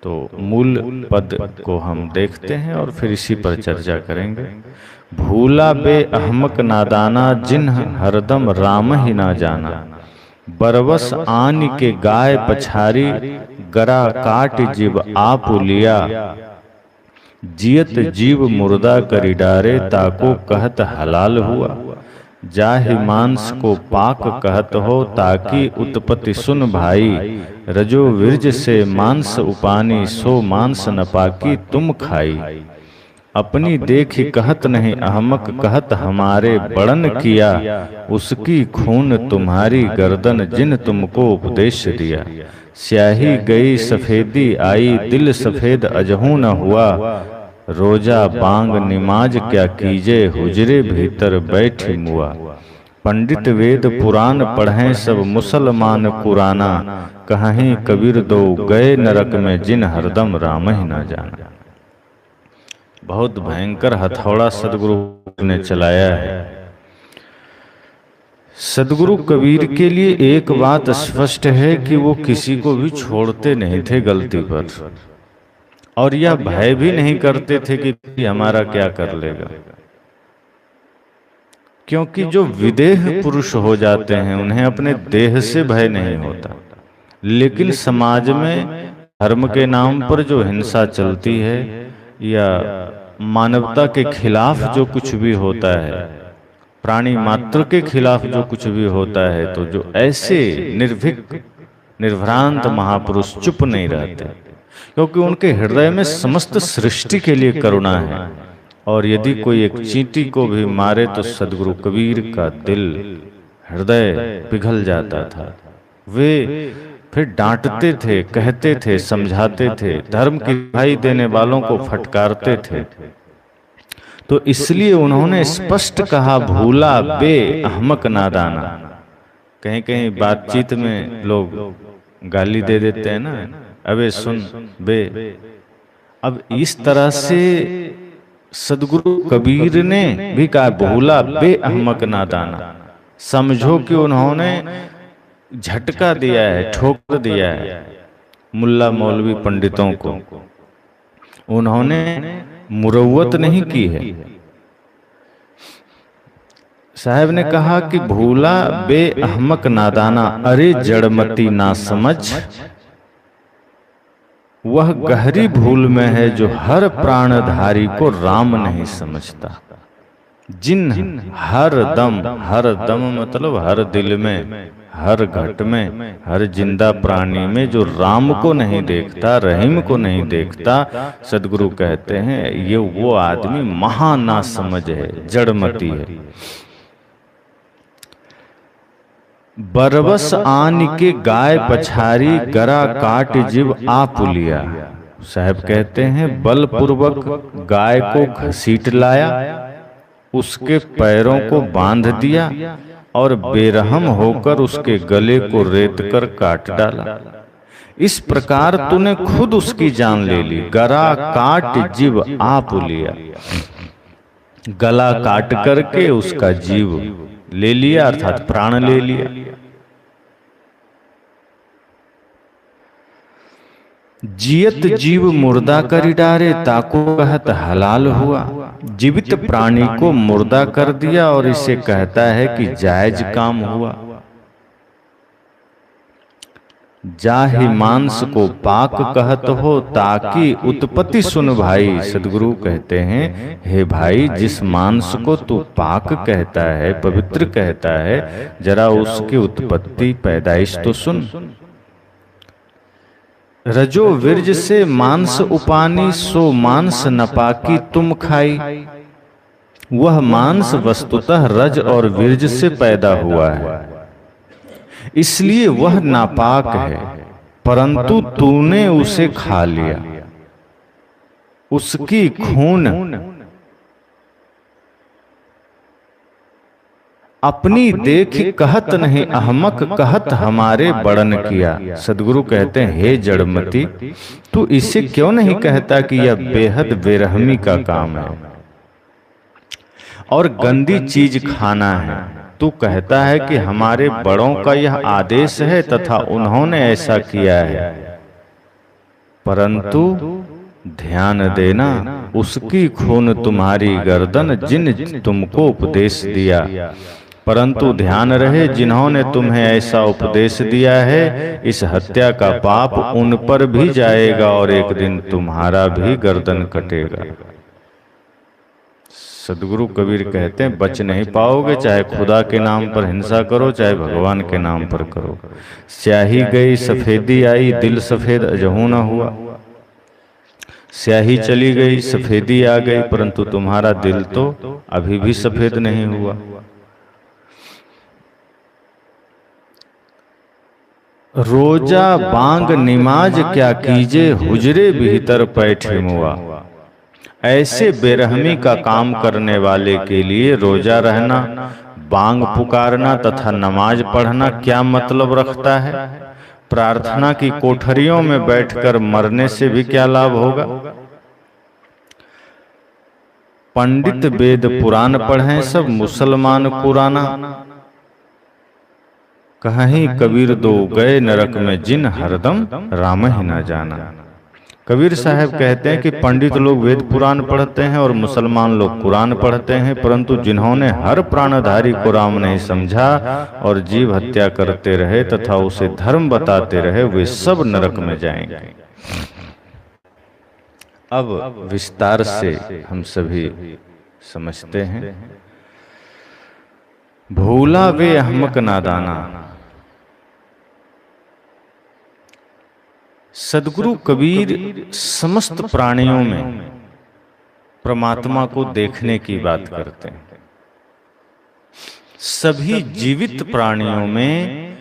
तो मूल पद को हम देखते हैं और फिर इसी पर चर्चा करेंगे। भूला बे अहमक नादाना जिन्ह हरदम राम ही ना जाना, बरवस आन के गाय पछारी गरा काट जीव आप लिया, जियत जीव मुर्दा करी डारे ताको कहत हलाल हुआ, जाहि मांस को पाक कहत हो ताकि उत्पत्ति सुन भाई, रजो विरज से मांस उपानी सो मांस न पाकी तुम खाई, अपनी देखी कहत नहीं अहमक कहत हमारे बड़न किया, उसकी खून तुम्हारी गर्दन जिन तुमको उपदेश दिया, स्याही गई सफेदी आई दिल सफेद अजहू न हुआ, रोजा बांग निमाज क्या कीजे हुजरे भीतर बैठी मुआ, पंडित वेद पुराण पढ़ें सब मुसलमान कुराना, कहीं कबीर दो गए नरक में जिन हरदम राम ही ना जाना। बहुत भयंकर हथौड़ा सदगुरु ने चलाया है। सदगुरु कबीर के लिए एक बात स्पष्ट है कि वो किसी को भी छोड़ते नहीं थे गलती पर, और यह भय भी नहीं करते थे कि हमारा क्या कर लेगा, क्योंकि जो विदेह पुरुष हो जाते हैं उन्हें अपने देह से भय नहीं होता। लेकिन समाज में धर्म के नाम पर जो हिंसा चलती है या मानवता के खिलाफ जो कुछ भी होता है, प्राणी मात्र के खिलाफ जो कुछ भी होता है, तो जो ऐसे निर्भीक निर्भ्रांत महापुरुष चुप नहीं रहते, क्योंकि उनके हृदय में समस्त सृष्टि के लिए करुणा है। और यदि कोई एक चींटी को भी मारे तो सदगुरु कबीर का दिल हृदय पिघल जाता था। वे फिर डांटते थे, कहते थे, समझाते थे, धर्म की दुहाई देने वालों को फटकारते थे। तो इसलिए उन्होंने स्पष्ट कहा, भूला बे अहमक नादाना। कहीं कहीं बातचीत में लोग गाली दे देते हैं ना, अबे सुन बे। अब इस तरह से सदगुरु कबीर ने भी कहा, भूला बे अहमक नादाना। समझो कि उन्होंने झटका दिया है, ठोकर दिया है मुल्ला मौलवी पंडितों को, उन्होंने मुरव्वत नहीं की है। साहब ने कहा कि भूला बे अहमक नादाना, अरे जड़मती ना समझ, वह गहरी भूल में है जो हर प्राणधारी को राम नहीं समझता। जिन हर दम मतलब हर दिल में, हर घट में, हर जिंदा प्राणी में जो राम को नहीं देखता, रहीम को नहीं देखता, सदगुरु कहते हैं ये वो आदमी महा ना समझ है, जड़मती है। बरबस आन के गाय पछारी गरा काट जीव आप लिया। साहब कहते हैं बलपूर्वक गाय को घसीट लाया, उसके पैरों को बांध दिया और बेरहम होकर उसके गले को रेत कर काट डाला। इस प्रकार तूने खुद उसकी जान ले ली। गरा काट जीव आप लिया, गला काट करके उसका जीव ले लिया, अर्थात प्राण ले लिया। जियत जीव मुर्दा करी डारे ताको कहत हलाल हुआ। जीवित प्राणी को मुर्दा कर दिया और इसे कहता है कि जायज काम हुआ। जाहि मांस को पाक कहत हो ताकि उत्पत्ति सुन भाई। सदगुरु कहते हैं, हे भाई, जिस मांस को तू पाक कहता है, पवित्र कहता है, जरा उसकी उत्पत्ति पैदाइश तो सुन। रजो विरज से मांस उपानी सो मांस न पाकी तुम खाई। वह मांस वस्तुतः रज और विरज से पैदा हुआ है, इसलिए वह नापाक है, परंतु तूने उसे खा लिया। उसकी खून अपनी देख कहत नहीं अहमक कहत हमारे बड़न किया। सदगुरु कहते हैं, हे जड़मती, तू इसे क्यों नहीं कहता कि यह बेहद बेरहमी का काम है और गंदी चीज खाना है। तू कहता है कि हमारे बड़ों का यह आदेश है तथा उन्होंने ऐसा किया है, परंतु ध्यान देना उसकी खून तुम्हारी गर्दन जिन तुमको उपदेश दिया। परंतु ध्यान रहे जिन्होंने तुम्हें ऐसा उपदेश दिया है, इस हत्या का पाप उन पर भी जाएगा और एक दिन तुम्हारा भी गर्दन कटेगा। सदगुरु कबीर कहते हैं बच नहीं पाओगे, चाहे खुदा के नाम पर हिंसा करो, चाहे भगवान के नाम पर करो। स्याही गई सफेदी आई, दिल सफेद अजहू न हुआ। स्याही चली गई, सफेदी आ गई, परंतु तुम्हारा दिल तो अभी भी सफेद नहीं हुआ। रोजा बांग निमाज क्या कीजे, हुजरे भीतर पैठे मुआ। ऐसे बेरहमी का काम करने वाले के लिए रोजा रहना, बांग पुकारना तथा नमाज पढ़ना क्या मतलब रखता है? प्रार्थना की कोठरियों में बैठकर मरने से भी क्या लाभ होगा? पंडित वेद पुराण पढ़ें सब मुसलमान कुराना, कहीं कबीर दो गए नरक में जिन हरदम राम ही ना जाना। कबीर साहब कहते हैं कि पंडित लोग वेद पुराण पढ़ते हैं और मुसलमान लोग कुरान पढ़ते हैं, परंतु जिन्होंने हर प्राणधारी को राम नहीं समझा और जीव हत्या करते रहे तथा उसे धर्म बताते रहे, वे सब नरक में जाएंगे। अब विस्तार से हम सभी समझते हैं। भूला वे अहमक नादाना। सदगुरु कबीर समस्त प्राणियों में परमात्मा को देखने की बात करते हैं। सभी जीवित प्राणियों में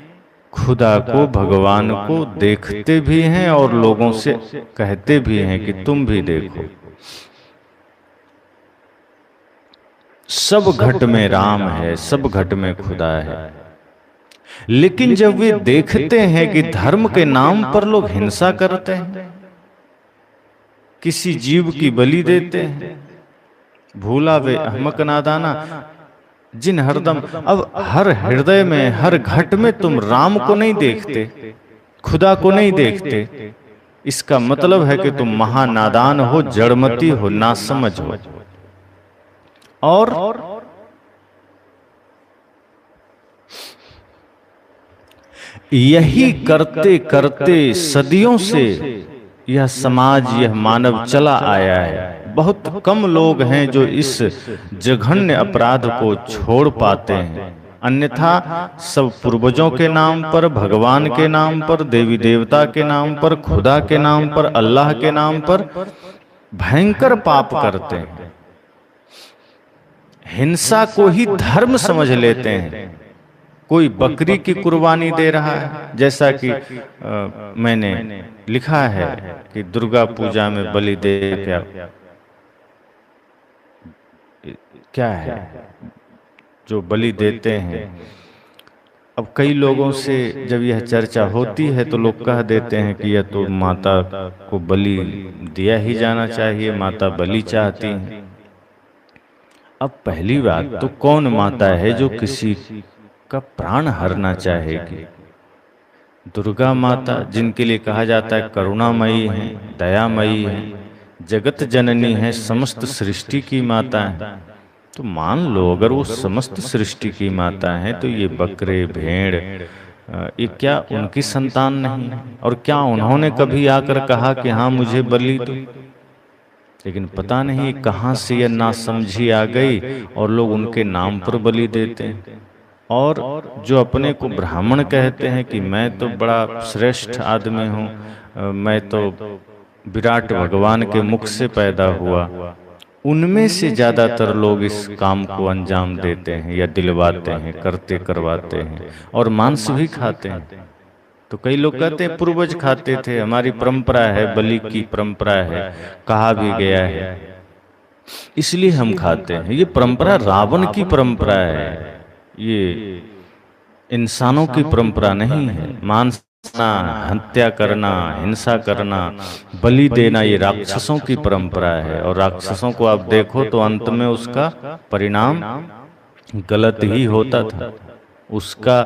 खुदा को, भगवान को देखते भी हैं और लोगों से कहते भी हैं कि तुम भी देखो। सब घट में राम है, सब घट में खुदा है। लेकिन जब वे देखते हैं कि धर्म के नाम पर लोग हिंसा करते हैं, किसी जीव की बलि देते हैं, भूला वे अहमक नादाना जिन हरदम। अब हर हृदय में, हर घट में तुम राम को नहीं देखते, खुदा को नहीं देखते, इसका मतलब है कि तुम महानादान हो, जड़मती हो, नासमझ हो। और यही करते करते सदियों से यह समाज, यह मानव चला आया है। बहुत कम लोग हैं जो इस जघन्य अपराध को छोड़ पाते हैं, अन्यथा सब पूर्वजों के नाम पर, भगवान के नाम पर, देवी देवता के नाम पर, खुदा के नाम पर, अल्लाह के नाम पर भयंकर पाप करते हैं। हिंसा को ही धर्म समझ लेते हैं। कोई बकरी की कुर्बानी दे रहा है, जैसा कि मैंने लिखा है कि दुर्गा पूजा में बलि दे क्या है जो बलि देते हैं। अब कई लोगों से जब यह चर्चा होती है तो लोग कह देते हैं कि यह तो माता को बलि दिया ही जाना चाहिए, माता बलि चाहती हैं। अब पहली बात तो कौन माता है जो किसी का प्राण हरना चाहेगी? दुर्गा माता, जिनके लिए कहा जाता है करुणामयी है, दयामयी है, जगत जननी है, समस्त सृष्टि की माता है। तो मान लो अगर वो समस्त सृष्टि की माता है तो ये बकरे, भेड़, ये क्या उनकी संतान नहीं है? और क्या उन्होंने कभी आकर कहा कि हाँ मुझे बलि दो? लेकिन पता नहीं कहाँ से यह नासमझी आ गई और लोग उनके नाम पर बलि देते हैं। और जो अपने को ब्राह्मण कहते हैं कि मैं तो बड़ा श्रेष्ठ आदमी हूँ, मैं तो विराट भगवान के मुख से पैदा हुआ, उनमें से ज्यादातर लोग इस काम को अंजाम देते हैं या दिलवाते हैं, करते करवाते हैं और मांस भी खाते हैं। तो कई लोग कहते हैं पूर्वज खाते थे, हमारी परंपरा है, बलि की परंपरा है, कहा भी गया है, इसलिए हम खाते हैं। ये परंपरा रावण की परंपरा है, ये इंसानों की परंपरा नहीं है। मांस खाना, हत्या करना, हिंसा करना, बलि देना, ये राक्षसों की परंपरा है। और राक्षसों को आप देखो तो अंत में उसका परिणाम गलत ही होता था, उसका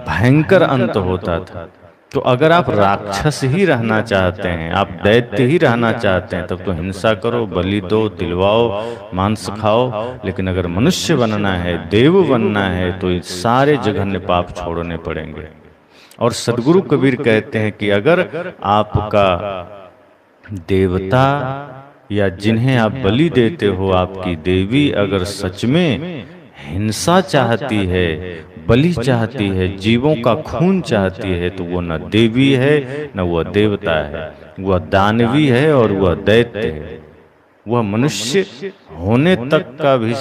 भयंकर अंत होता था। तो अगर आप राक्षस ही रहना चाहते हैं, आप दैत्य ही रहना चाहते हैं, तब तो हिंसा करो, बलि दो, दिलवाओ, मांस खाओ। लेकिन अगर मनुष्य बनना है, देव बनना है, तो ये सारे जघन्य पाप छोड़ने पड़ेंगे। और सदगुरु कबीर कहते हैं कि अगर आपका देवता या जिन्हें आप बलि देते हो, आपकी देवी अगर सच में हिंसा चाहती है, बलि चाहती है, जीवों का खून चाहती है, तो वो न देवी है न वह देवता है, वह दानवी है और वह दैत्य है। वह मनुष्य होने तक का भी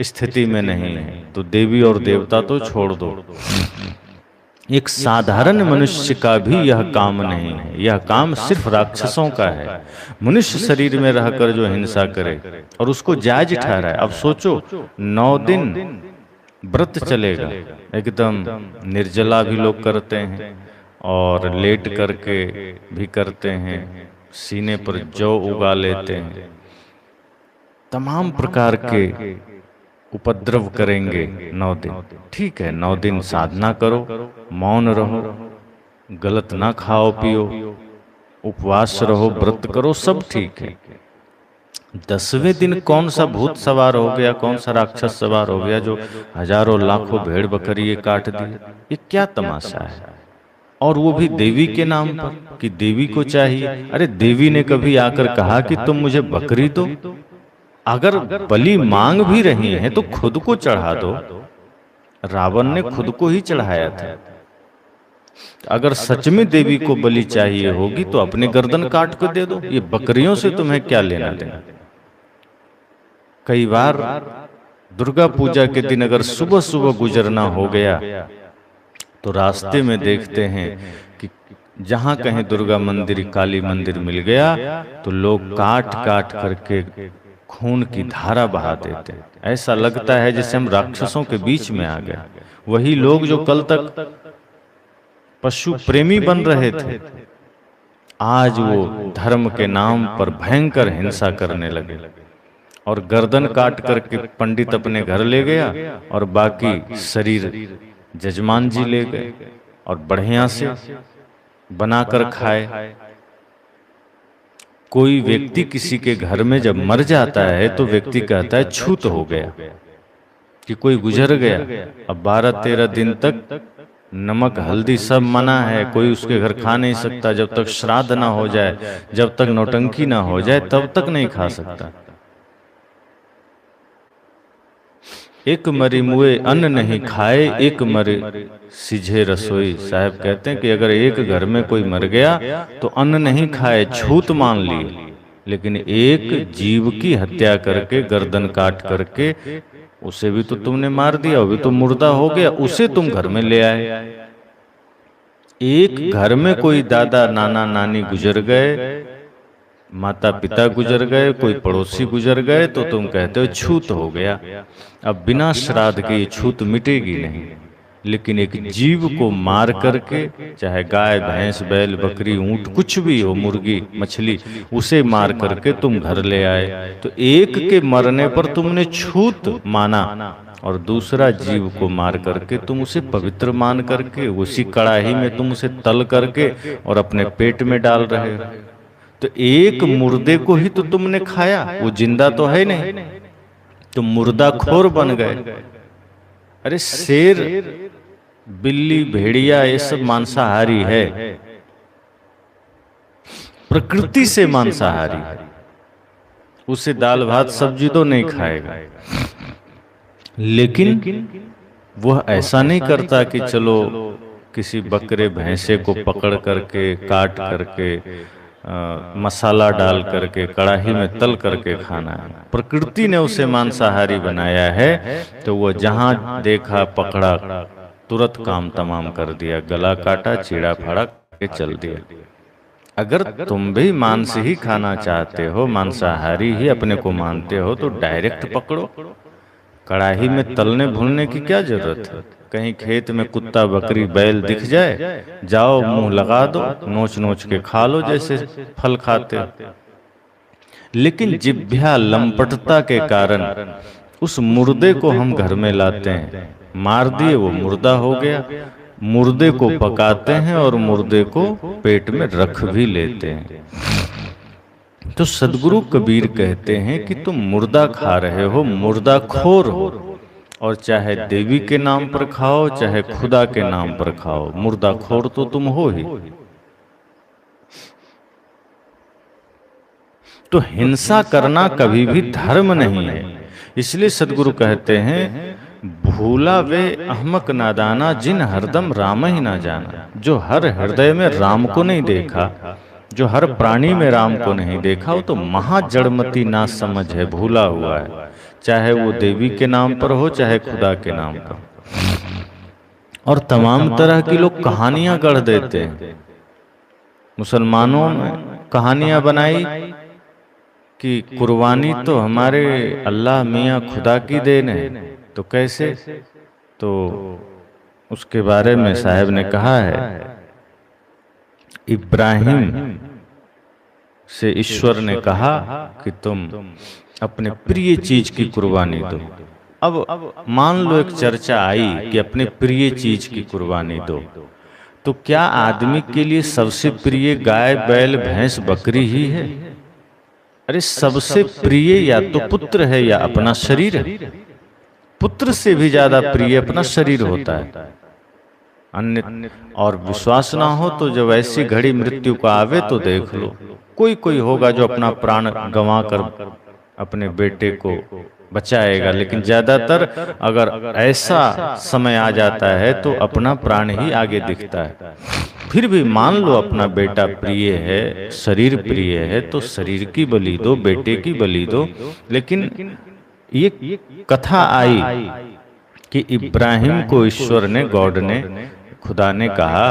स्थिति में नहीं है। तो देवी और देवता तो छोड़ दो, एक साधारण मनुष्य का भी यह काम नहीं है। यह काम सिर्फ राक्षसों का है। मनुष्य शरीर में रहकर जो हिंसा करे और उसको जायज ठहराए। अब सोचो, 9 दिन व्रत चलेगा, एकदम निर्जला भी लोग करते हैं और लेट करके भी करते हैं, सीने पर जौ उगा लेते हैं, तमाम प्रकार के उपद्रव करेंगे 9 दिन। ठीक है, 9 दिन साधना करो, मौन रहो, गलत ना खाओ पियो, उपवास रहो, व्रत करो, सब ठीक है। 10वें दिन कौन सा भूत सवार हो गया, कौन सा राक्षस सवार हो गया जो हजारों लाखों भेड़ बकरी काट दी? ये क्या तमाशा है? और वो भी देवी के नाम पर, कि देवी को चाहिए। अरे देवी ने कभी आकर कहा कि तुम मुझे बकरी दो? अगर बलि मांग भी रही है तो खुद को चढ़ा दो। रावण ने खुद को ही चढ़ाया था। अगर सच में देवी को बलि चाहिए होगी तो अपने गर्दन काट कर दे दो। ये बकरियों से तुम्हें क्या लेना देना? कई बार दुर्गा पूजा के दिन अगर सुबह सुबह गुजरना हो गया तो रास्ते में देखते हैं कि जहां कहीं दुर्गा मंदिर, काली मंदिर मिल गया तो लोग काट काट करके खून की धारा बहा देते हैं। ऐसा लगता है जैसे हम राक्षसों के बीच में आ गए। वही लोग जो कल तक पशु प्रेमी बन रहे थे, आज वो धर्म के नाम पर भयंकर हिंसा करने लगे और गर्दन काट करके पंडित अपने घर ले गया और बाकी शरीर जजमान जी ले गए और बढ़िया से बनाकर खाए। कोई व्यक्ति किसी के घर में जब मर जाता है तो व्यक्ति कहता है छूत हो गया, कि कोई गुजर गया। अब 12-13 दिन तक नमक हल्दी सब मना है, कोई उसके घर खा नहीं सकता जब तक श्राद्ध ना हो जाए, जब तक नौटंकी ना हो जाए तब तक नहीं खा सकता। एक मरी मुए अन्न नहीं खाए, एक मरे सिझे रसोई। साहब कहते हैं कि अगर एक घर में कोई मर गया तो अन्न नहीं खाए, छूत मान लिए, लेकिन एक जीव की हत्या करके, गर्दन काट करके, उसे भी तो तुमने मार दिया, वो भी तो मुर्दा हो गया, उसे तुम घर में ले आए। एक घर में कोई दादा नाना नानी गुजर गए, माता पिता गुजर गए, कोई पड़ोसी गुजर गए, तो तुम कहते हो छूत हो गया। अब बिना श्राद्ध के ये छूत मिटेगी नहीं। लेकिन एक जीव को मार करके, चाहे गाय भैंस बैल बकरी ऊंट कुछ भी हो, मुर्गी मछली, उसे मार करके तुम घर ले आए, तो एक के मरने पर तुमने छूत माना और दूसरा जीव को मार करके तुम उसे पवित्र मान करके उसी कड़ाही में तुम उसे तल करके और अपने पेट में डाल रहे हो। तो एक मुर्दे को ही तो तुमने खाया, वो जिंदा तो है नहीं, तो मुर्दा खोर बन गए। अरे शेर बिल्ली भेड़िया ये सब मांसाहारी है, प्रकृति से मांसाहारी है, उसे दाल भात सब्जी तो नहीं खाएगा। लेकिन वह ऐसा नहीं करता कि चलो किसी बकरे भैंसे को पकड़ करके काट करके मसाला डाल करके कड़ाही में तल करके खाना है। प्रकृति ने उसे मांसाहारी बनाया है, तो वह जहां देखा पकड़ा, तुरंत काम तमाम कर दिया, गला काटा, चीड़ा फाड़ा के चल दिया। अगर तुम भी मांस ही खाना चाहते हो, मांसाहारी ही अपने को मानते हो, तो डायरेक्ट पकड़ो, कड़ाही में तलने भूनने की क्या जरूरत है? कहीं खेत में कुत्ता बकरी बैल दिख जाए, जाओ मुंह लगा दो, नोच नोच के खा लो जैसे फल खाते हो। लेकिन जिह्वा लंपटता के कारण उस मुर्दे को हम घर में लाते हैं, मार दिए वो मुर्दा हो गया, मुर्दे को पकाते हैं और मुर्दे को पेट में रख भी लेते हैं। तो सदगुरु कबीर कहते हैं कि तुम मुर्दा खा रहे हो, मुर्दा खोर हो, और चाहे देवी के नाम पर खाओ चाहे खुदा के नाम पर खाओ, मुर्दा खोर तो तुम हो ही। तो हिंसा करना कभी भी धर्म नहीं है। इसलिए सदगुरु कहते हैं, भूला वे अहमक नादाना जिन हरदम राम ही ना जाना। जो हर हृदय में राम को नहीं देखा, जो हर प्राणी में राम को नहीं देखा, वो तो महाजड़मती ना समझ है, भूला हुआ है। चाहे वो देवी के नाम पर हो चाहे खुदा के नाम पर। और तमाम तरह की लोग कहानियां गढ़ देते हैं। मुसलमानों में कहानियां बनाई कि कुर्बानी तो हमारे अल्लाह मियाँ खुदा की देन है। तो कैसे? तो उसके बारे में साहब ने कहा है, इब्राहिम से ईश्वर ने कहा कि तुम अपने प्रिय चीज की कुर्बानी दो। अब मान लो एक चर्चा आई कि अपने प्रिय चीज की कुर्बानी दो, तो क्या आदमी के लिए सबसे प्रिय गाय बैल भैंस बकरी ही है? अरे सबसे प्रिय या तो पुत्र है या अपना शरीर है। पुत्र से भी ज्यादा प्रिय अपना शरीर होता है। अन्य और विश्वास ना हो तो जब ऐसी घड़ी मृत्यु का आवे तो देख लो, कोई कोई होगा जो अपना प्राण गंवा कर अपने बेटे को बचाएगा, लेकिन ज्यादातर अगर ऐसा समय आ जाता है तो अपना प्राण ही आगे दिखता है। फिर भी मान लो अपना बेटा प्रिय है, शरीर प्रिय है, तो शरीर की बलि दो, बेटे की बलि दो। लेकिन ये कथा आई कि इब्राहिम को ईश्वर ने, गॉड ने, खुदा ने कहा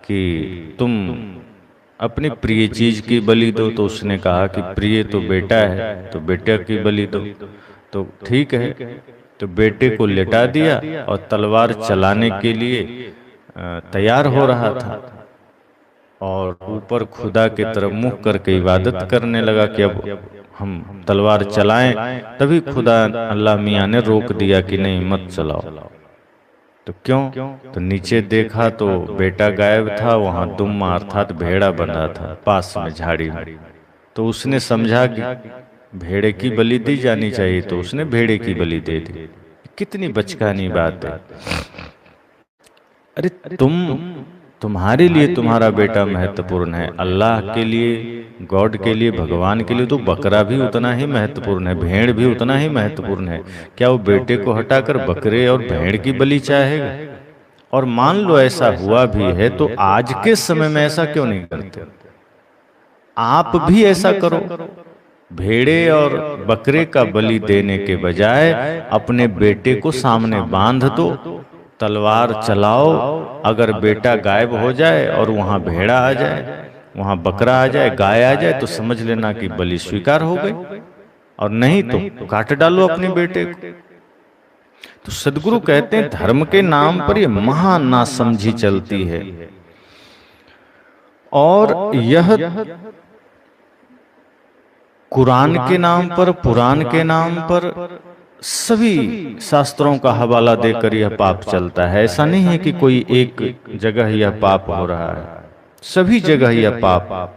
कि तुम अपनी प्रिय चीज की बलि दो। तो उसने कहा कि प्रिय तो बेटा है, तो बेटे की बलि दो। तो ठीक है, तो बेटे को लेटा दिया और तलवार चलाने के लिए तैयार हो रहा था, और ऊपर खुदा की तरफ मुंह करके इबादत करने लगा कि अब हम तलवार चलाएं। तभी खुदा अल्लाह मियाँ ने रोक दिया कि नहीं, मत चलाओ। तो क्यों? तो नीचे देखा तो बेटा गायब था, वहां दुम्मा अर्थात भेड़ा बंधा था पास में झाड़ी में। तो उसने समझा कि भेड़े की बलि दी जानी चाहिए, तो उसने भेड़े की बलि दे दी। कितनी बचकानी बात है। अरे तुम्हारे लिए तुम्हारा बेटा महत्वपूर्ण है, अल्लाह के लिए, गॉड के लिए, भगवान के लिए तो बकरा भी उतना ही महत्वपूर्ण है, भेड़ भी उतना ही महत्वपूर्ण है। क्या वो बेटे को हटाकर बकरे और भेड़ की बलि चाहेगा? और मान लो ऐसा हुआ भी है तो आज के समय में ऐसा क्यों नहीं करते? आप भी ऐसा करो। भेड़े और बकरे का बलि देने के बजाय अपने बेटे को सामने बांध दो, तलवार चलाओ। अगर बेटा गायब हो जाए और वहां भेड़ा आ जाए, वहां बकरा आ जाए, गाय आ जाए, तो समझ लेना कि बलि स्वीकार हो गई, और नहीं तो काट डालो अपने बेटे को। तो सदगुरु कहते हैं धर्म के नाम पर ये महान नासमझी चलती है, और यह कुरान के नाम पर, पुराण के नाम पर सभी शास्त्रों का हवाला देकर यह पाप चलता है। ऐसा नहीं है कि कोई एक जगह यह पाप हो रहा है, सभी जगह यह पाप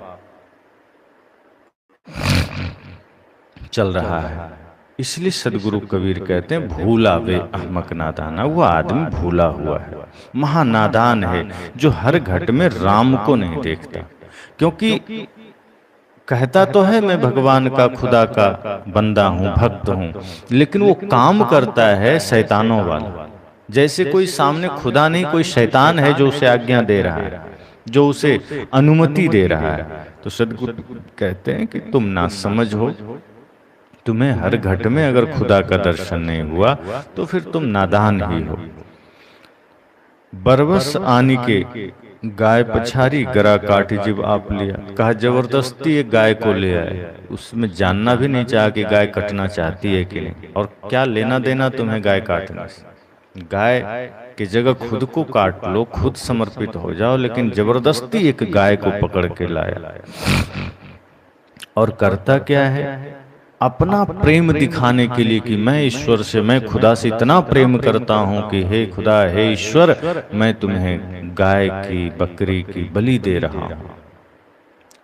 चल रहा है। इसलिए सदगुरु कबीर कहते हैं, भूला वे अहमक नादाना। वो आदमी भूला हुआ है, महानादान है, जो हर घट में राम को नहीं देखता। क्योंकि कहता तो है मैं भगवान का, खुदा का बंदा हूँ, भक्त हूँ, लेकिन वो काम करता है शैतानों वाला। जैसे कोई सामने खुदा नहीं, कोई शैतान है जो उसे आज्ञा दे रहा है, जो उसे अनुमति दे रहा है। तो सदगुरु कहते हैं कि तुम ना समझ हो, तुम्हें हर घट में अगर खुदा का दर्शन नहीं हुआ तो फिर तुम नादान ही हो। बरबस आनी के गाय पछारी, गरा काटी जब आप लिया। कहा जबरदस्ती एक गाय को ले आए, उसमें जानना भी नहीं चाहा कि गाय कटना चाहती है कि नहीं, और क्या लेना देना तुम्हें गाय काटने से। गाय की जगह खुद को काट लो, खुद समर्पित हो जाओ, लेकिन जबरदस्ती एक गाय को पकड़ के लाया। और करता क्या है? अपना प्रेम दिखाने के लिए कि मैं ईश्वर से, मैं खुदा से इतना प्रेम करता हूं कि हे खुदा, हे ईश्वर, मैं तुम्हें गाय की, बकरी की बलि दे रहा हूं।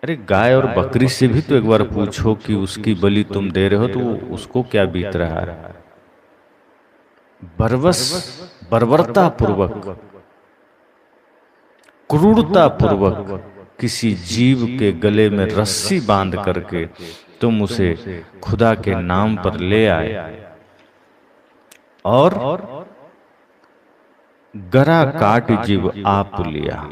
अरे गाय और बकरी से भी तो एक बार पूछो कि उसकी बलि तुम दे रहे हो तो उसको क्या बीत रहा है। बर्वस, बर्बरता पूर्वक, क्रूरता पूर्वक किसी जीव के गले में रस्सी बांध करके तुम उसे खुदा के नाम पर ले आए और गरा काट जीव आप लिया।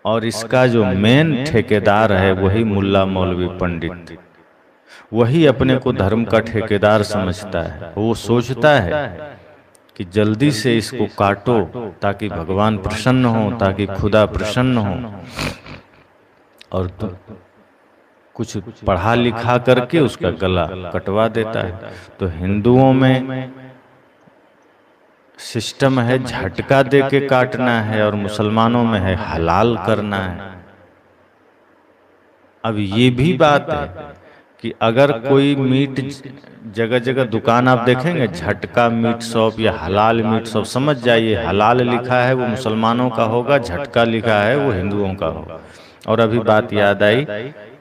और इसका जो मेन ठेकेदार है वही मुल्ला मौलवी पंडित, वही अपने को धर्म का ठेकेदार समझता है। वो सोचता है कि जल्दी से इसको काटो ताकि भगवान प्रसन्न हो, ताकि खुदा प्रसन्न हो, और तो कुछ पढ़ा लिखा करके उसका गला कटवा देता है। तो हिंदुओं में सिस्टम है झटका दे के काटना है, और मुसलमानों में है हलाल करना है। अब ये भी बात है कि अगर कोई मीट, जगह जगह दुकान आप देखेंगे झटका मीट शॉप या हलाल मीट शॉप, समझ जाइए हलाल लिखा है वो मुसलमानों का होगा, झटका लिखा है वो हिंदुओं का होगा। और अभी बात याद आई,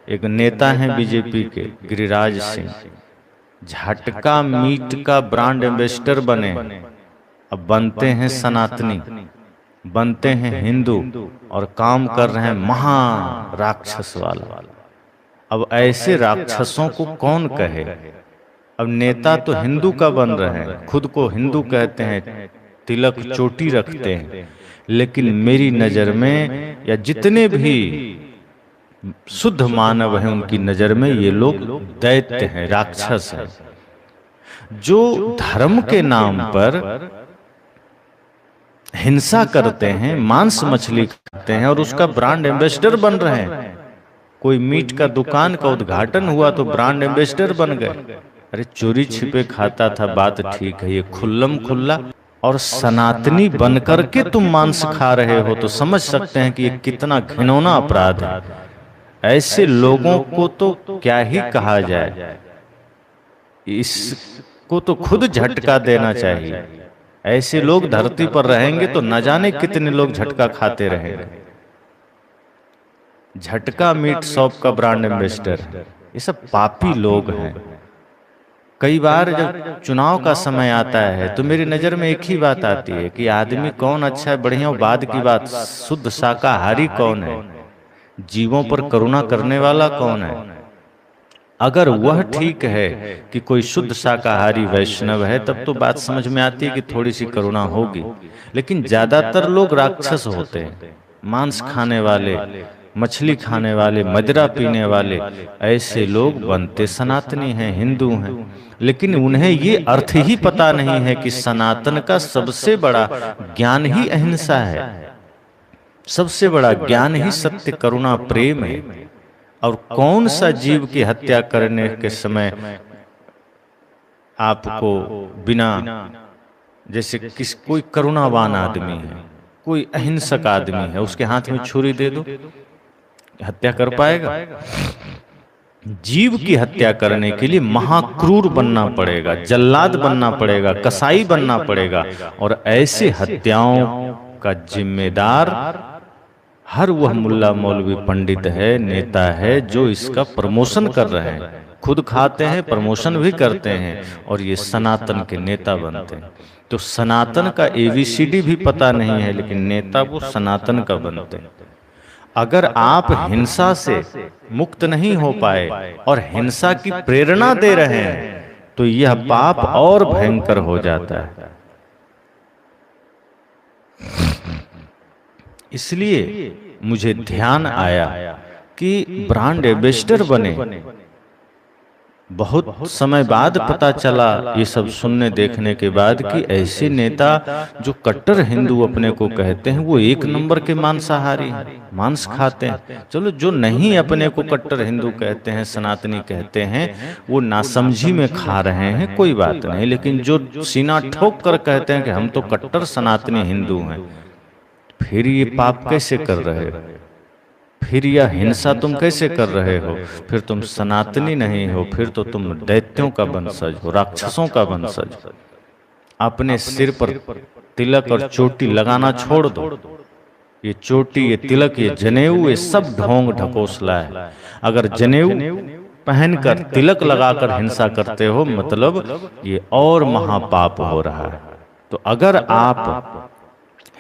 एक नेता हैं बीजेपी के गिरिराज सिंह, झटका मीट का ब्रांड एम्बेसडर बने। अब बनते हैं सनातनी, बनते हैं हिंदू, और काम कर रहे हैं महा राक्षस वाला। अब ऐसे राक्षसों को कौन कहे। अब नेता तो हिंदू का बन रहे हैं, खुद को हिंदू कहते हैं, तिलक चोटी रखते हैं, लेकिन मेरी नजर में या जितने भी शुद्ध मानव हैं उनकी नजर में ये लोग दैत्य हैं, राक्षस हैं, जो धर्म के नाम पर हिंसा करते हैं, मांस मछली खाते हैं और उसका ब्रांड एम्बेसडर बन रहे हैं। कोई मीट का दुकान का उद्घाटन हुआ तो ब्रांड एम्बेसडर बन गए। अरे चोरी छिपे खाता था, बात ठीक है, ये खुल्लम खुल्ला और सनातनी बनकर के तुम मांस खा रहे हो, तो समझ सकते हैं कि ये कितना घिनौना अपराध है। ऐसे लोगों को तो क्या ही कहा जाए, इसको तो खुद झटका देना चाहिए। ऐसे लोग धरती पर रहेंगे तो न जाने कितने लोग झटका खाते रहेंगे। झटका मीट शॉप का ब्रांड एम्बेसडर, ये सब पापी लोग हैं। कई बार जब चुनाव का समय आता है तो मेरी नजर में एक ही बात आती है कि आदमी कौन अच्छा है, बढ़िया, बाद की बात, शुद्ध शाकाहारी कौन है, जीवों पर करुणा करने वाला कौन है। अगर वह ठीक है कि कोई शुद्ध शाकाहारी वैष्णव है तब तो बात समझ में आती है कि थोड़ी सी करुणा होगी, लेकिन ज्यादातर लोग राक्षस होते हैं, मांस खाने वाले, मछली खाने वाले, मदिरा पीने वाले, ऐसे लोग बनते सनातनी हैं, हिंदू हैं, लेकिन उन्हें ये अर्थ ही पता नहीं है कि सनातन का सबसे बड़ा ज्ञान ही अहिंसा है, सबसे बड़ा ज्ञान ही सत्य, करुणा, प्रेम है। और कौन सा जीव की हत्या करने के समय आपको बिना, जैसे कोई करुणावान आदमी है, कोई अहिंसक आदमी है, उसके हाथ में छुरी दे दो, हत्या कर पाएगा? जीव की हत्या करने के लिए महाक्रूर बनना पड़ेगा, जल्लाद बनना पड़ेगा, कसाई बनना पड़ेगा। और ऐसे हत्याओं का जिम्मेदार हर वह मुल्ला मौलवी पंडित है, नेता है, जो इसका प्रमोशन कर रहे हैं, खुद खाते हैं, प्रमोशन भी करते हैं, और ये सनातन के नेता बनते हैं। तो सनातन का ABCD भी पता नहीं है, लेकिन नेता वो सनातन का बनते हैं। अगर आप हिंसा से मुक्त नहीं हो पाए और हिंसा की प्रेरणा दे रहे हैं तो यह पाप और भयंकर हो जाता है। इसलिए मुझे ध्यान आया कि ब्रांड एम्बेसडर बने। बहुत समय बाद पता चला, ये सब सुनने देखने के बाद, कि ऐसे नेता जो कट्टर हिंदू अपने को कहते हैं वो एक नंबर के मांसाहारी हैं, मांस खाते हैं। चलो जो नहीं अपने को कट्टर हिंदू कहते हैं, सनातनी कहते हैं, वो नासमझी में खा रहे हैं, कोई बात नहीं, लेकिन जो सीना ठोक कर कहते हैं कि हम तो कट्टर सनातनी हिंदू हैं, फिर ये पाप कैसे कर रहे, फिर यह हिंसा तुम कैसे कर रहे हो? फिर तुम सनातनी नहीं हो, फिर तो तुम दैत्यों का वंशज हो, राक्षसों का वंशज हो। अपने सिर पर तिलक और चोटी लगाना छोड़ दो। ये चोटी, ये तिलक, ये जनेऊ, ये सब ढोंग ढकोसला है। अगर जनेऊ पहनकर तिलक लगाकर हिंसा करते हो, मतलब ये और महापाप हो रहा है। तो अगर आप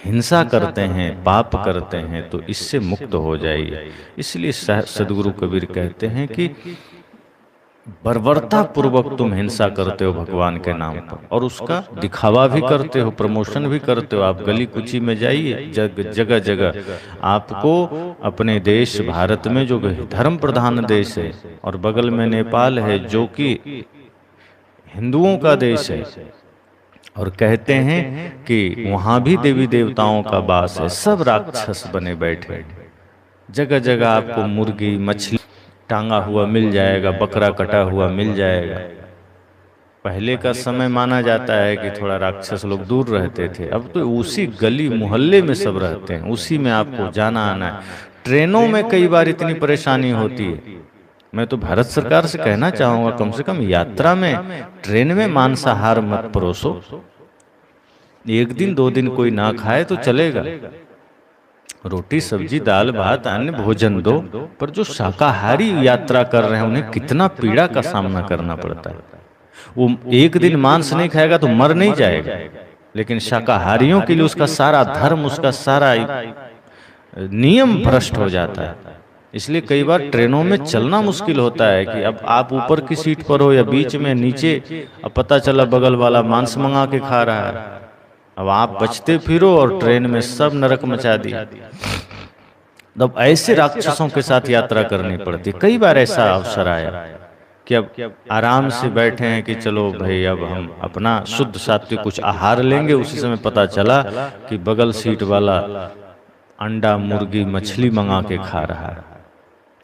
हिंसा करते हैं, पाप करते हैं, तो इससे मुक्त हो जाइए। इसलिए सदगुरु कबीर कहते हैं कि बर्बरता पूर्वक तुम हिंसा करते हो भगवान के नाम पर, और उसका दिखावा भी करते हो, प्रमोशन भी करते हो। आप गली कुची में जाइए, जगह जगह आपको अपने देश भारत में, जो धर्म प्रधान देश है, और बगल में नेपाल है जो कि हिंदुओं का देश है, और कहते हैं कि वहां भी देवी देवताओं का वास है, सब राक्षस बने बैठे। जगह जगह आपको मुर्गी मछली टांगा हुआ मिल जाएगा, बकरा कटा हुआ मिल जाएगा। पहले का समय माना जाता है कि थोड़ा राक्षस लोग दूर रहते थे, अब तो उसी गली मोहल्ले में सब रहते हैं, उसी में आपको जाना आना है। ट्रेनों में कई बार इतनी परेशानी होती है। मैं तो भारत सरकार से कहना चाहूंगा, कम से कम यात्रा में ट्रेन में मांसाहार मत परोसो। एक दिन दो दिन कोई ना खाए तो चलेगा, रोटी सब्जी दाल भात अन्य भोजन दो। पर जो शाकाहारी यात्रा कर रहे हैं उन्हें कितना पीड़ा का सामना करना पड़ता है। वो एक दिन मांस नहीं खाएगा तो मर नहीं जाएगा, लेकिन शाकाहारियों के लिए उसका सारा धर्म, उसका सारा नियम भ्रष्ट हो जाता है। इसलिए कई बार ट्रेनों में चलना मुश्किल होता है कि अब आप ऊपर की सीट पर हो या बीच में नीचे, अब पता चला बगल वाला मांस मंगा के खा रहा है, अब आप बचते फिरो और ट्रेन में सब नरक मचा दिया। तब ऐसे राक्षसों के साथ यात्रा करनी पड़ती। कई बार ऐसा अवसर आया कि अब आराम से बैठे हैं कि चलो भाई अब हम अपना शुद्ध सात्विक कुछ आहार लेंगे, उसी समय पता चला कि बगल सीट वाला अंडा मुर्गी मछली मंगा के खा रहा है।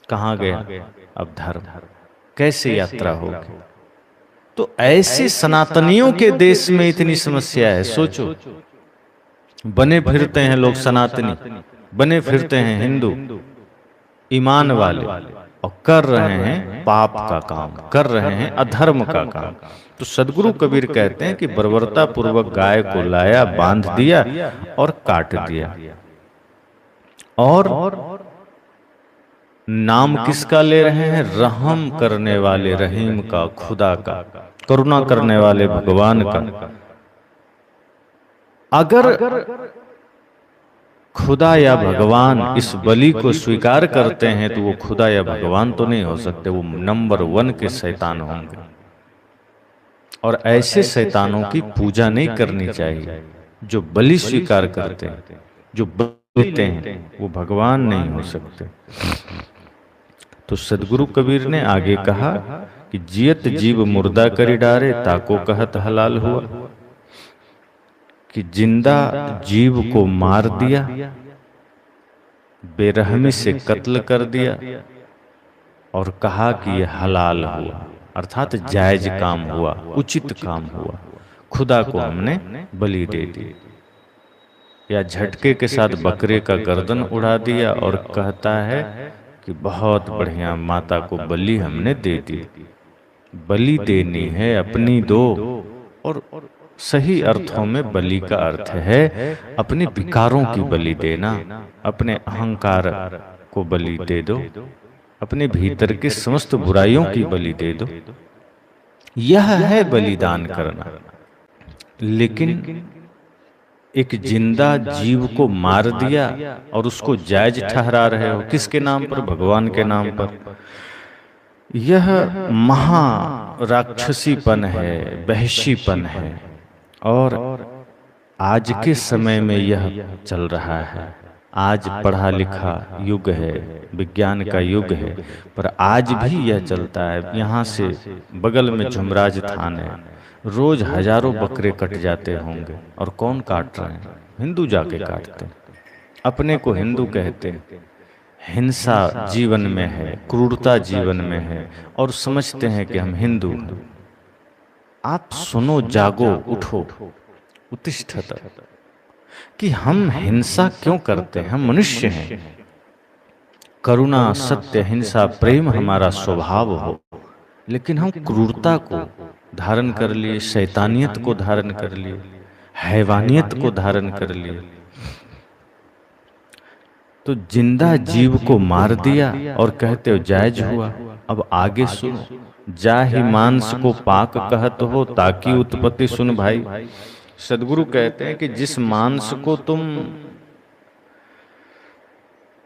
कहाँ गया अब धर्म? कैसे यात्रा होगी? तो ऐसे सनातनियों के देश में इतनी समस्या है। सोचो, बने फिरते हैं लोग सनातनी, बने फिरते हैं हिंदू ईमान वाले, और कर रहे हैं पाप का काम, कर रहे हैं अधर्म का काम। तो सदगुरु कबीर कहते हैं कि बर्बरता पूर्वक गाय को लाया, बांध दिया और काट दिया। और नाम किसका ले रहे हैं? रहम करने वाले रहीम का, खुदा का, करुणा करने वाले भगवान का। अगर खुदा या भगवान इस बलि को स्वीकार करते हैं तो वो खुदा या भगवान तो नहीं हो सकते, वो नंबर 1 के शैतान होंगे। और ऐसे शैतानों की पूजा नहीं करनी चाहिए। जो बलि स्वीकार करते हैं, जो बलि देते हैं, वो भगवान नहीं हो सकते। तो सदगुरु कबीर ने आगे कहा कि जियत जीव मुर्दा करी डारे, ताको कहत हलाल हुआ। कि जिंदा जीव को मार दिया, बेरहमी से कत्ल कर दिया, और कहा कि यह हलाल हुआ, अर्थात जायज काम हुआ, उचित काम हुआ, खुदा को हमने बलि दे दी। या झटके के साथ बकरे का गर्दन उड़ा दिया और कहता है कि बहुत बढ़िया, माता को बलि हमने दे दी। बलि देनी है अपनी दो, और सही अर्थों में बलि का अर्थ है अपने विकारों की बलि देना। अपने अहंकार को बलि दे दो, अपने भीतर के समस्त बुराइयों की बलि दे दो। यह है बलिदान करना। लेकिन एक जिंदा जीव को मार दिया और उसको जायज ठहरा रहे हो, किसके नाम पर? भगवान के नाम पर। यह महा राक्षसीपन है, वहशीपन है। और आज के समय में यह चल रहा है। आज पढ़ा लिखा युग है, विज्ञान का युग है, पर आज भी यह चलता है। यहाँ से बगल में झुमराज थान है, रोज हजारों बकरे कट जाते होंगे, और कौन काट रहे हैं? हिंदू जाके काटते हैं। अपने को हिंदू कहते हैं। हिंसा जीवन में है, क्रूरता जीवन में है, और समझते हैं कि हम हिंदू हैं। आप सुनो, जागो, उठो, उत्तिष्ठत, कि हम हिंसा क्यों करते हैं? हम मनुष्य हैं। करुणा, सत्य, हिंसा, प्रेम हमारा स्वभाव हो, लेकिन हम क्रूरता को धारण कर लिए, शैतानियत को धारण कर लिए, हैवानियत को धारण कर लिए, तो जिंदा जीव को मार दिया और कहते हो जायज हुआ। अब आगे सुनो, जा ही मांस को पाक कहत हो ताकि उत्पत्ति सुन भाई। सदगुरु कहते हैं कि जिस मांस को तुम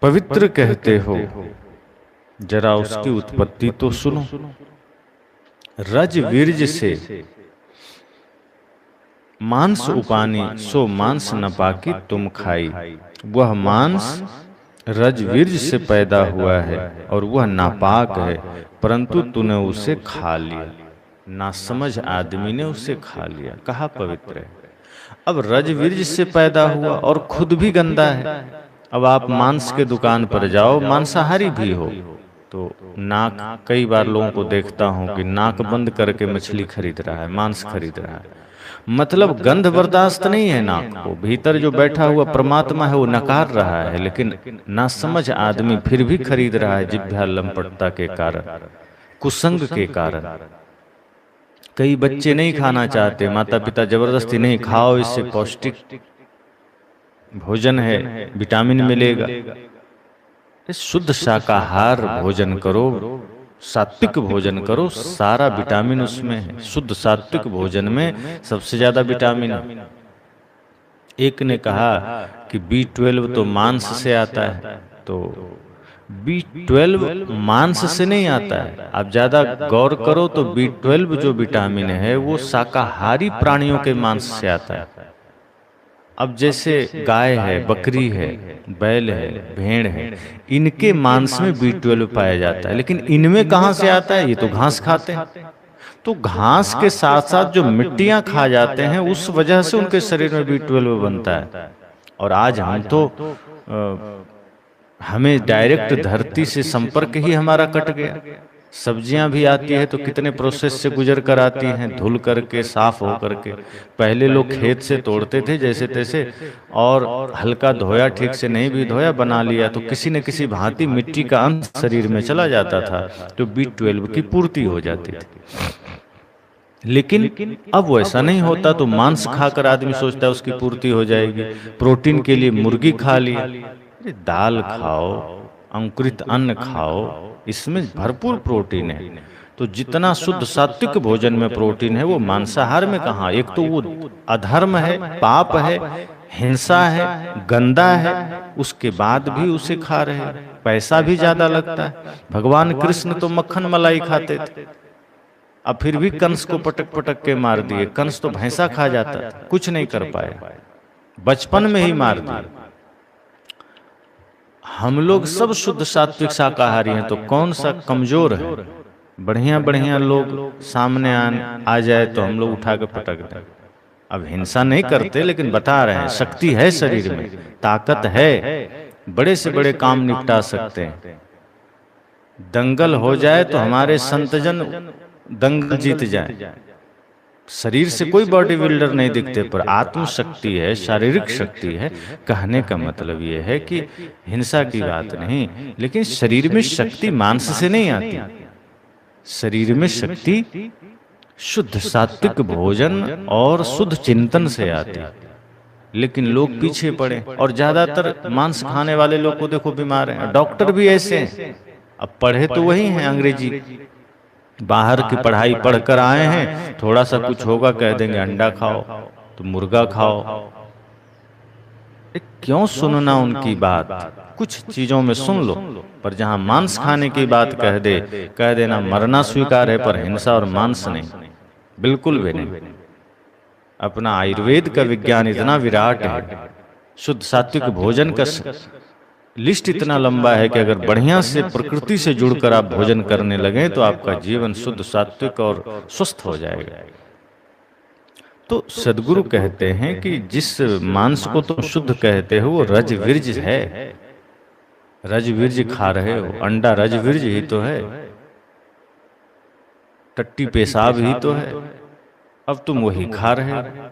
पवित्र कहते हो, जरा उसकी उत्पत्ति तो सुनो। रज वीर्ज से मांस उपानी, सो मांस न पाकी तुम खाई। वह मांस रजवीर्ज से पैदा हुआ है और वह नापाक है, परंतु तूने उसे खा लिया। नासमझ आदमी ने उसे खा लिया, कहा पवित्र है। अब रजवीर्ज से पैदा हुआ और खुद भी गंदा है। अब आप मांस के दुकान पर जाओ, मांसाहारी भी हो, तो नाक, कई बार लोगों को देखता हूं कि नाक बंद करके मछली खरीद रहा है, मांस खरीद रहा है। मतलब गंध बर्दाश्त नहीं है नाक को, भीतर जो बैठा हुआ परमात्मा है वो नकार रहा है, लेकिन नासमझ आदमी फिर भी खरीद रहा है, जिह्वा लंपटता के कारण, कुसंग के कारण। कई बच्चे नहीं खाना चाहते, माता पिता जबरदस्ती, नहीं खाओ, इससे पौष्टिक भोजन है, विटामिन मिलेगा। शुद्ध शाकाहार भोजन करो, सात्विक भोजन करो, सारा विटामिन उसमें है। शुद्ध सात्विक भोजन में सबसे ज्यादा विटामिन है। एक ने कहा कि B12 तो मांस से आता है, तो B12 मांस से नहीं आता है। आप ज्यादा गौर करो तो B12 जो विटामिन है वो शाकाहारी प्राणियों के मांस से आता है। अब जैसे गाय है, बकरी है, बैल है, भेड़ है, इनके मांस में B12 पाया जाता है, लेकिन इनमें कहां से आता है? ये तो घास खाते हैं। तो घास के साथ साथ जो मिट्टियां खा जाते हैं, उस वजह से उनके शरीर में B12 बनता है। और आज हम तो हमें डायरेक्ट धरती से संपर्क ही हमारा कट गया। सब्जियां भी आती है तो कितने प्रोसेस से गुजर कर आती हैं, धुल करके, साफ हो करके। पहले लोग खेत से तोड़ते थे जैसे तैसे, और हल्का धोया, ठीक से नहीं भी धोया, बना लिया, तो किसी न किसी भांति मिट्टी का अंश शरीर में चला जाता था, तो B12 की पूर्ति हो जाती थी। लेकिन अब वो ऐसा नहीं होता। तो मांस खाकर आदमी सोचता है उसकी पूर्ति हो जाएगी। प्रोटीन के लिए मुर्गी खा लिया, दाल खाओ, अंकुरित अन्न खाओ, इसमें भरपूर प्रोटीन है। तो जितना शुद्ध सात्विक भोजन में प्रोटीन है वो मांसाहार में कहाँ? एक तो वो अधर्म है, पाप है, हिंसा है, गंदा है, उसके बाद भी उसे खा रहे हैं। पैसा भी ज्यादा लगता है। भगवान कृष्ण तो मक्खन मलाई खाते थे, अब फिर भी कंस को पटक पटक के मार दिए। कंस तो भैंसा खा जाता था, कुछ नहीं कर पाए, बचपन में ही मार दिए। हम लोग सब शुद्ध सात्विक शाकाहारी हैं, तो कौन सा कमजोर है? बढ़िया बढ़िया लोग सामने आ जाए तो हम लोग उठा के पटक दें। अब हिंसा नहीं करते, लेकिन बता रहे हैं शक्ति है शरीर में, ताकत है, बड़े से बड़े काम निपटा सकते हैं। दंगल हो जाए तो हमारे संतजन दंगल जीत जाए। शरीर से कोई बॉडी बिल्डर नहीं दिखते, पर आत्म शक्ति है, शारीरिक शक्ति है। कहने का मतलब ये है कि हिंसा की बात नहीं, लेकिन शरीर में शक्ति मांस से नहीं आती। शरीर में शक्ति शुद्ध सात्विक भोजन और शुद्ध चिंतन से आती। लेकिन लोग पीछे पड़े, और ज्यादातर मांस खाने वाले लोग को देखो बीमार हैं। डॉक्टर भी ऐसे हैं, अब पढ़े तो वही हैं, अंग्रेजी बाहर की पढ़ाई पढ़कर आए हैं, थोड़ा सा कुछ होगा कह देंगे अंडा खाओ, तो मुर्गा खाओ। क्यों सुनना उनकी बात? कुछ चीजों में सुन लो, पर जहां मांस खाने की बात कह देना मरना स्वीकार है, पर हिंसा और मांस नहीं, बिल्कुल भी नहीं। अपना आयुर्वेद का विज्ञान इतना विराट है, शुद्ध सात्विक भोजन का लिस्ट इतना लंबा है कि अगर बढ़िया से प्रकृति से जुड़कर आप भोजन करने लगे तो आपका जीवन शुद्ध सात्विक और स्वस्थ हो जाएगा। तो सदगुरु कहते हैं कि जिस मांस को तुम शुद्ध कहते हो वो रजवीर्ज है। रजवीर्ज खा रहे हो, अंडा रजवीर्ज ही तो है, टट्टी पेशाब ही तो है, अब तुम वही खा रहे हो।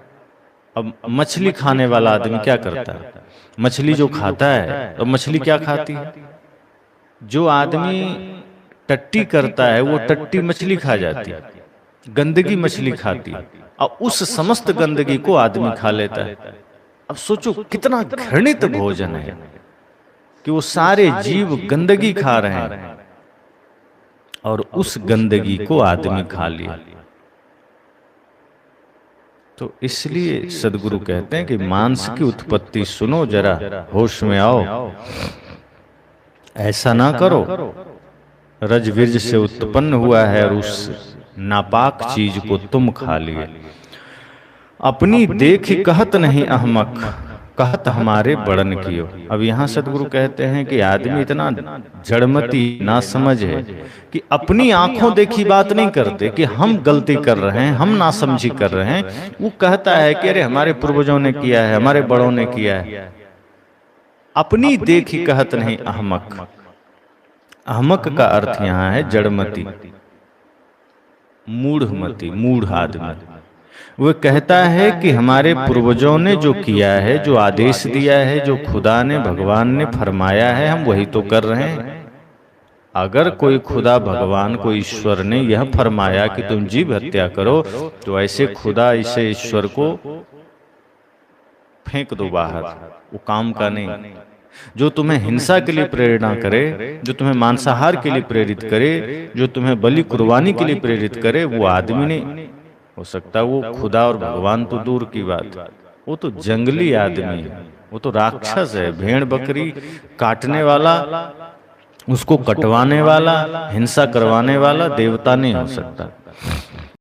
अब मछली खाने वाला आदमी क्या करता है? मछली जो खाता है, तो मछली क्या खाती है? जो आदमी टट्टी करता है वो टट्टी मछली खा जाती है, गंदगी मछली खाती है, और उस समस्त गंदगी को आदमी खा लेता है। अब सोचो कितना घृणित भोजन है कि वो सारे जीव गंदगी खा रहे हैं और उस गंदगी को आदमी खा लिया। तो इसलिए सदगुरु कहते हैं कि मांस की उत्पत्ति सुनो, जरा होश में आओ, ऐसा ना करो। रजवीर्ज से उत्पन्न हुआ है और उस नापाक चीज को तुम खा लिए। अपनी देखी कहत नहीं अहमक, कहत हमारे बड़न कियो। अब यहाँ सदगुरु कहते हैं कि आदमी इतना जड़मती ना समझ है कि अपनी आंखों देखी बात नहीं करते कि हम गलती कर रहे हैं, हम नासमझी कर रहे हैं। वो कहता है कि अरे हमारे पूर्वजों ने किया है, हमारे बड़ों ने किया है। अपनी देखी कहत नहीं अहमक। अहमक का अर्थ यहाँ है जड़मती, मूढ़मती, मूढ़ आदमी। वो कहता है कि हमारे पूर्वजों ने जो किया है, जो आदेश दिया है, जो खुदा ने, भगवान ने फरमाया है, हम वही तो कर रहे हैं। अगर कोई खुदा, भगवान, कोई ईश्वर ने यह फरमाया कि तुम जीव हत्या करो, तो ऐसे खुदा, ऐसे ईश्वर को फेंक दो बाहर, वो काम का नहीं। जो तुम्हें हिंसा के लिए प्रेरणा करे, जो तुम्हें मांसाहार के लिए प्रेरित करे, जो तुम्हें बलि कुर्बानी के लिए प्रेरित करे, वो आदमी नहीं हो सकता। वो खुदा और भगवान तो दूर की बात, वो तो जंगली आदमी है, वो तो राक्षस है। भेड़ बकरी काटने वाला, उसको कटवाने वाला, हिंसा करवाने वाला देवता नहीं हो सकता।